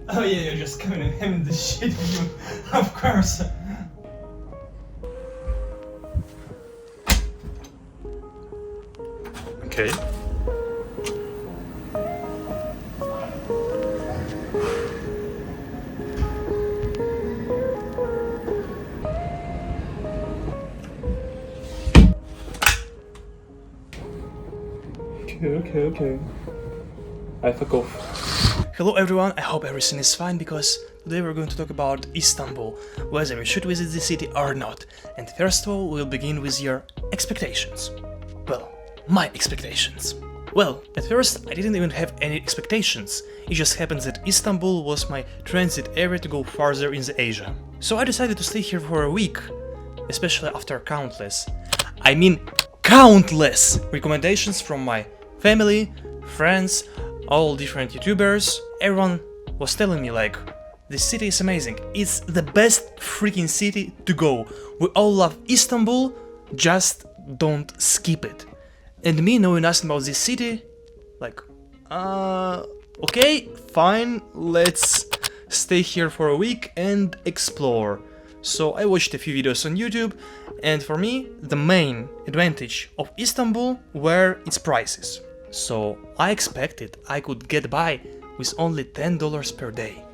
Oh yeah, you're just coming and having the shit view, of course. Okay. Okay. I fuck off. Hello everyone, I hope everything is fine because today we're going to talk about Istanbul, whether you should visit the city or not. And first of all, we'll begin with your expectations. Well, my expectations. Well, at first I didn't even have any expectations. It just happened that Istanbul was my transit area to go farther in the Asia. So I decided to stay here for a week, especially after countless recommendations from my family, friends, all different YouTubers. Everyone was telling me like, this city is amazing, it's the best freaking city to go. We all love Istanbul, just don't skip it. And me knowing nothing about this city, like, okay, fine, let's stay here for a week and explore. So I watched a few videos on YouTube, and for me, the main advantage of Istanbul were its prices. So I expected I could get by with only $10 per day.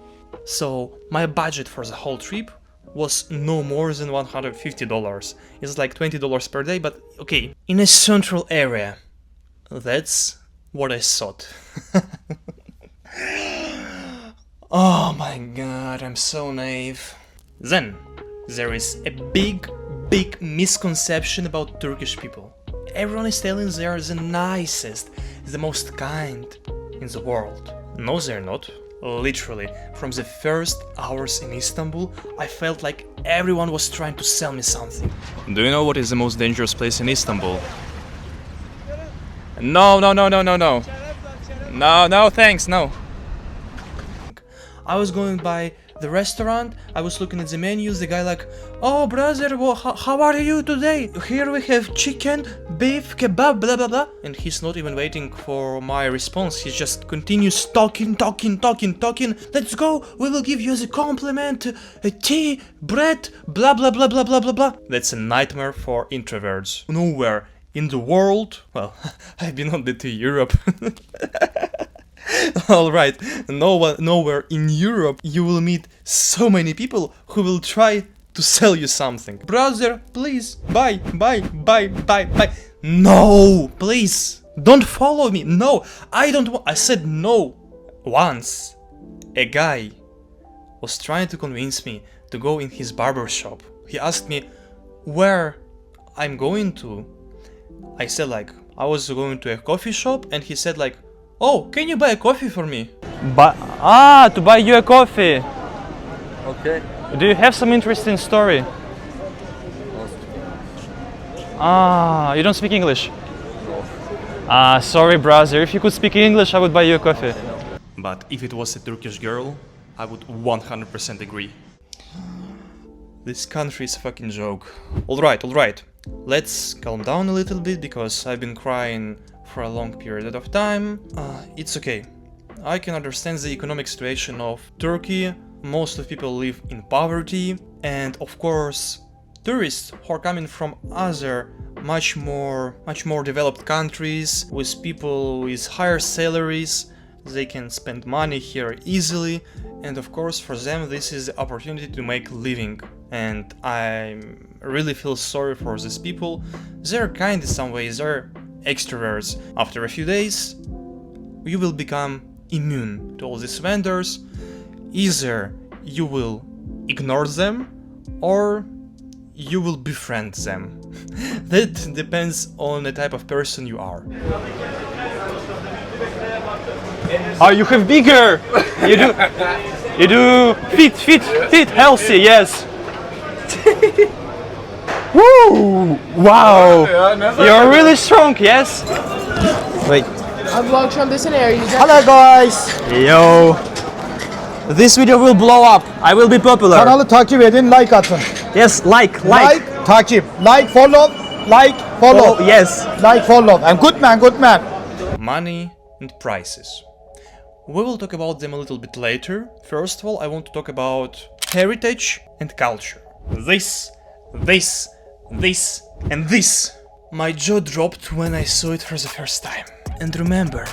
So my budget for the whole trip was no more than $150. It's like $20 per day, but okay, in a central area. That's what I thought. Oh my god, I'm so naive. Then, there is a big misconception about Turkish people. Everyone is telling they are the nicest, the most kind in the world. No, they're not. Literally, from the first hours in Istanbul, I felt like everyone was trying to sell me something. Do you know what is the most dangerous place in Istanbul? No, thanks, no. I was going by the restaurant, I was looking at the menus, the guy like, oh brother, how are you today? Here we have chicken, beef, kebab, blah blah blah. And he's not even waiting for my response, he just continues talking. Let's go, we will give you as a compliment, tea, bread, blah blah blah blah blah blah blah. That's a nightmare for introverts. Nowhere in the world, well, I've been on the to Europe. Alright, nowhere in Europe you will meet so many people who will try to sell you something. Brother, please, buy. No, please, don't follow me. No, I don't want. I said no. Once, a guy was trying to convince me to go in his barber shop. He asked me where I'm going to. I said like, I was going to a coffee shop, and he said like, oh, can you buy a coffee for me? To buy you a coffee. Okay. Do you have some interesting story? You don't speak English? No. Sorry brother, if you could speak English I would buy you a coffee. But if it was a Turkish girl, I would 100% agree. This country is a fucking joke. Alright. Let's calm down a little bit because I've been crying for a long period of time. It's okay. I can understand the economic situation of Turkey. Most of people live in poverty, and of course tourists who are coming from other much more developed countries with people with higher salaries, they can spend money here easily, and of course for them this is the opportunity to make living. And I really feel sorry for these people. They're kind in some ways, they're extroverts. After a few days, you will become immune to all these vendors. Either you will ignore them or you will befriend them. That depends on the type of person you are. Oh, you have bigger! You do fit, healthy, yes. Woo! Wow! You're really strong, yes? Wait. Abi bu akşam desene ya yiyeceğim. Hello guys! Yo! This video will blow up. I will be popular. Kanalı takip edin, like atın. Yes, like. Takip. Like, follow. Oh, yes. Like, follow. And good man. Money and prices. We will talk about them a little bit later. First of all, I want to talk about heritage and culture. This, and this. My jaw dropped when I saw it for the first time. And remember,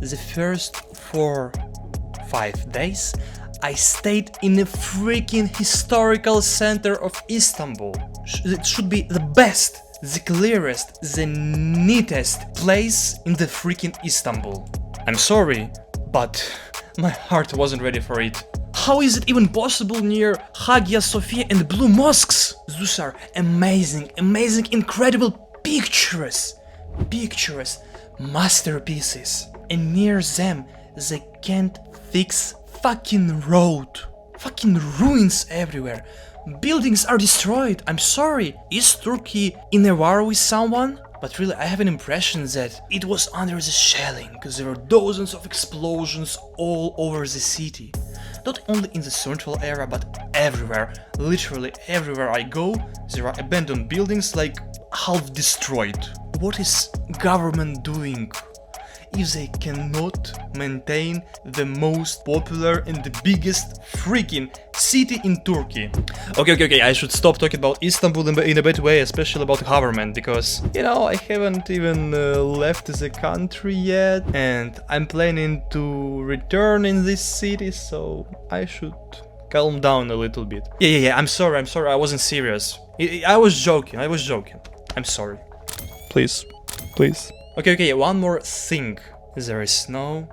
the first 4-5 days I stayed in a freaking historical center of Istanbul. It should be the best, the clearest, the neatest place in the freaking Istanbul. I'm sorry, but my heart wasn't ready for it. How is it even possible near Hagia Sophia and Blue Mosques? Those are amazing, incredible pictures masterpieces. And near them, they can't fix fucking road. Fucking ruins everywhere. Buildings are destroyed. I'm sorry. Is Turkey in a war with someone? But really, I have an impression that it was under the shelling, because there were dozens of explosions all over the city. Not only in the central area, but everywhere. Literally everywhere I go, there are abandoned buildings like half destroyed. What is government doing if they cannot maintain the most popular and the biggest freaking city in Turkey? Okay, I should stop talking about Istanbul in a bad way, especially about government, because, you know, I haven't even left the country yet, and I'm planning to return in this city, so I should calm down a little bit. Yeah, I'm sorry, I wasn't serious. I was joking. I'm sorry. Please. Okay, one more thing. There is no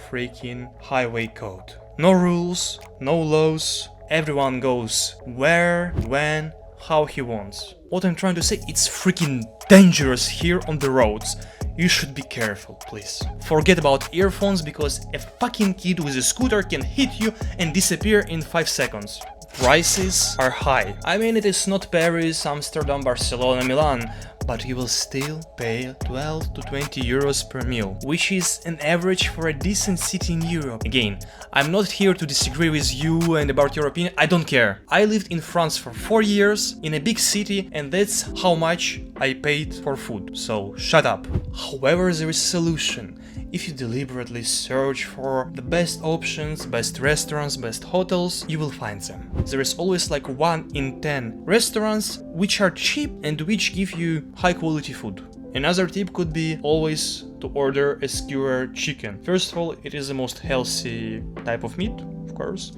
freaking highway code. No rules, no laws. Everyone goes where, when, how he wants. What I'm trying to say, it's freaking dangerous here on the roads. You should be careful, please. Forget about earphones, because a fucking kid with a scooter can hit you and disappear in 5 seconds. Prices are high. I mean, it is not Paris, Amsterdam, Barcelona, Milan, but you will still pay 12 to 20 euros per meal, which is an average for a decent city in Europe. Again, I'm not here to disagree with you and about your opinion, I don't care. I lived in France for 4 years, in a big city, and that's how much I paid for food, so shut up. However, there is a solution. If you deliberately search for the best options, best restaurants, best hotels, you will find them. There is always like 1 in 10 restaurants which are cheap and which give you high quality food. Another tip could be always to order a skewer chicken. First of all, it is the most healthy type of meat, of course.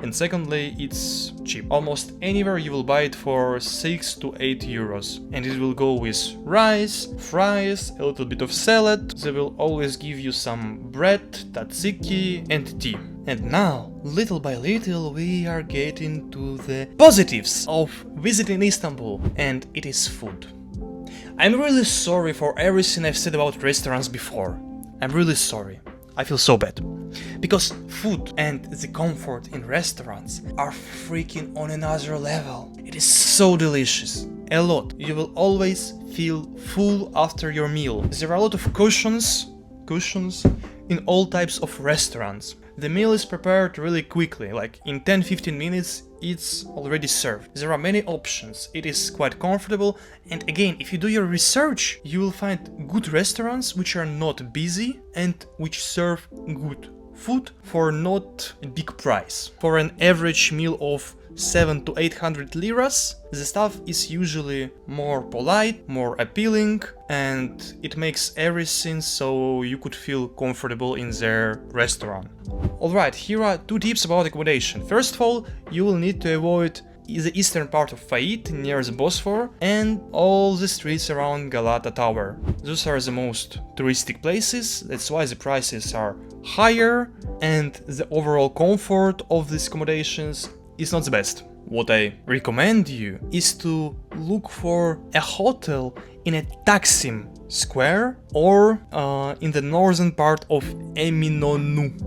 And secondly, it's cheap. Almost anywhere you will buy it for 6 to 8 euros. And it will go with rice, fries, a little bit of salad. They will always give you some bread, tzatziki and tea. And now, little by little, we are getting to the positives of visiting Istanbul. And it is food. I'm really sorry for everything I've said about restaurants before. I'm really sorry. I feel so bad. Because food and the comfort in restaurants are freaking on another level. It is so delicious. A lot. You will always feel full after your meal. There are a lot of cushions in all types of restaurants. The meal is prepared really quickly, like in 10-15 minutes it's already served. There are many options, it is quite comfortable, and again, if you do your research, you will find good restaurants which are not busy and which serve good food for not a big price. For an average meal of 700 to 800 liras, the stuff is usually more polite, more appealing, and it makes everything so you could feel comfortable in their restaurant. Alright, here are 2 tips about accommodation. First of all, you will need to avoid the eastern part of Fayit, near the Bosphore, and all the streets around Galata Tower. Those are the most touristic places, that's why the prices are higher, and the overall comfort of these accommodations is not the best. What I recommend you is to look for a hotel in a Taksim Square or in the northern part of Eminem.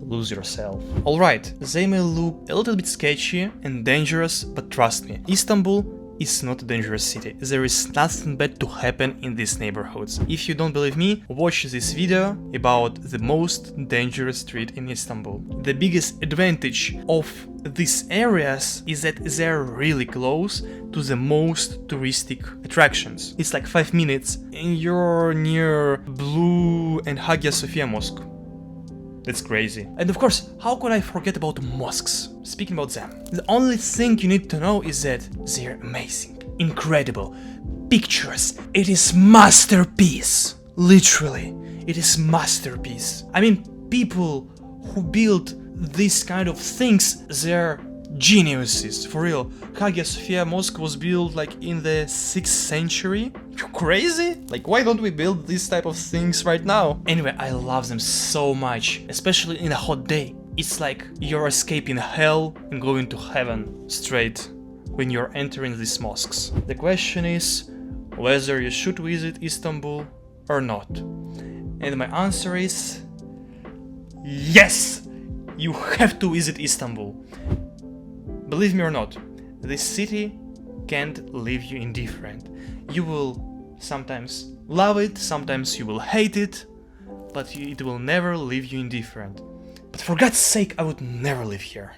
Lose yourself. Alright, they may look a little bit sketchy and dangerous, but trust me, Istanbul is not a dangerous city. There is nothing bad to happen in these neighborhoods. If you don't believe me, watch this video about the most dangerous street in Istanbul. The biggest advantage of these areas is that they're really close to the most touristic attractions. It's like 5 minutes and you're near Blue and Hagia Sophia Mosque. That's crazy. And of course, how could I forget about mosques? Speaking about them, the only thing you need to know is that they're amazing, incredible, pictures. It is masterpiece. Literally, it is masterpiece. I mean, people who build these kind of things, they're geniuses, for real. Hagia Sophia Mosque was built like in the 6th century. You crazy? Like, why don't we build these type of things right now? Anyway, I love them so much, especially in a hot day. It's like you're escaping hell and going to heaven straight when you're entering these mosques. The question is whether you should visit Istanbul or not. And my answer is yes! You have to visit Istanbul. Believe me or not, this city can't leave you indifferent. You will sometimes love it, sometimes you will hate it, but it will never leave you indifferent. But for God's sake, I would never live here.